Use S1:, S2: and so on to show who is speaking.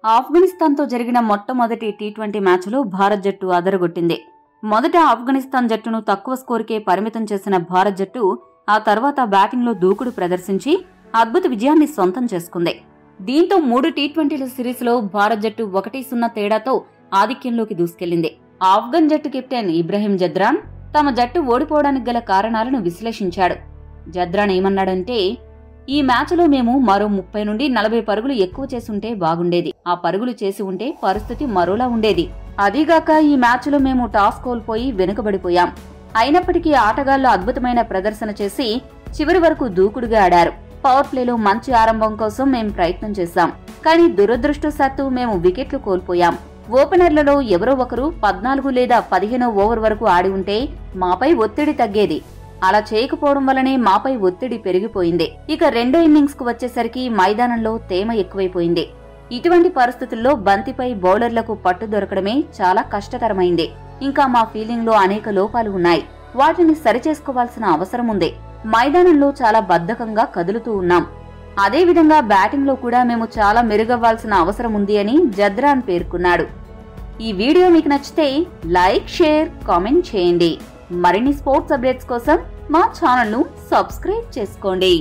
S1: ఆఫ్ఘనిస్తాన్తో జరిగిన మొట్టమొదటి టీ20 మ్యాచ్లో భారత్ జట్టు అదరగొట్టింది. మొదట ఆఫ్ఘనిస్తాన్ జట్టును తక్కువ స్కోరుకే పరిమితం చేసిన భారత్ జట్టు ఆ తర్వాత బ్యాటింగ్లో దూకుడు ప్రదర్శించి అద్భుత విజయాన్ని సొంతం చేసుకుంది. దీంతో 3 టీ20ల సిరీస్లో భారత్ జట్టు 1-0 తేడాతో ఆధిక్యంలోకి దూసుకెళ్లింది. ఆఫ్ఘన్ జట్టు కెప్టెన్ ఇబ్రహీం జద్రాన్ తమ జట్టు ఓడిపోవడానికి గల కారణాలను విశ్లేషించాడు. జద్రాన్ ఏమన్నాడంటే, ఈ మ్యాచ్లో మేము మరో 30 నుండి 40 పరుగులు ఎక్కువ చేసుంటే బాగుండేది. ఆ పరుగులు చేసి ఉంటే పరిస్థితి మరోలా ఉండేది. అదీగాక ఈ మ్యాచ్లో మేము టాస్ కోల్పోయి వెనుకబడిపోయాం. అయినప్పటికీ ఆటగాళ్లు అద్భుతమైన ప్రదర్శన చేసి చివరి వరకు దూకుడుగా ఆడారు. పవర్ ప్లేలో మంచి ఆరంభం కోసం మేం ప్రయత్నం చేశాం. కానీ దురదృష్టవశాత్తు మేము వికెట్లు కోల్పోయాం. ఓపెనర్లలో ఎవరో ఒకరు 14 లేదా 15వ ఓవర్ వరకు ఆడి ఉంటే మాపై ఒత్తిడి తగ్గేది. అలా చేయకపోవడం వల్లనే మాపై ఒత్తిడి పెరిగిపోయింది. ఇక రెండో ఇన్నింగ్స్ కు వచ్చేసరికి మైదానంలో తేమ ఎక్కువైపోయింది. ఇటువంటి పరిస్థితుల్లో బంతిపై బౌలర్లకు పట్టు దొరకడమే చాలా కష్టతరమైంది. ఇంకా మా ఫీల్డింగ్ లో అనేక లోపాలు ఉన్నాయి. వాటిని సరిచేసుకోవాల్సిన అవసరం ఉంది. మైదానంలో చాలా బద్ధకంగా కదులుతూ ఉన్నాం. అదేవిధంగా బ్యాటింగ్ లో కూడా మేము చాలా మెరుగవ్వాల్సిన అవసరం ఉంది అని జద్రాన్ పేర్కొన్నాడు. ఈ వీడియో మీకు నచ్చితే లైక్, షేర్, కామెంట్ చేయండి. మరిన్ని స్పోర్ట్స్ అప్డేట్స్ కోసం మా ఛానల్ ను సబ్స్క్రైబ్ చేసుకోండి.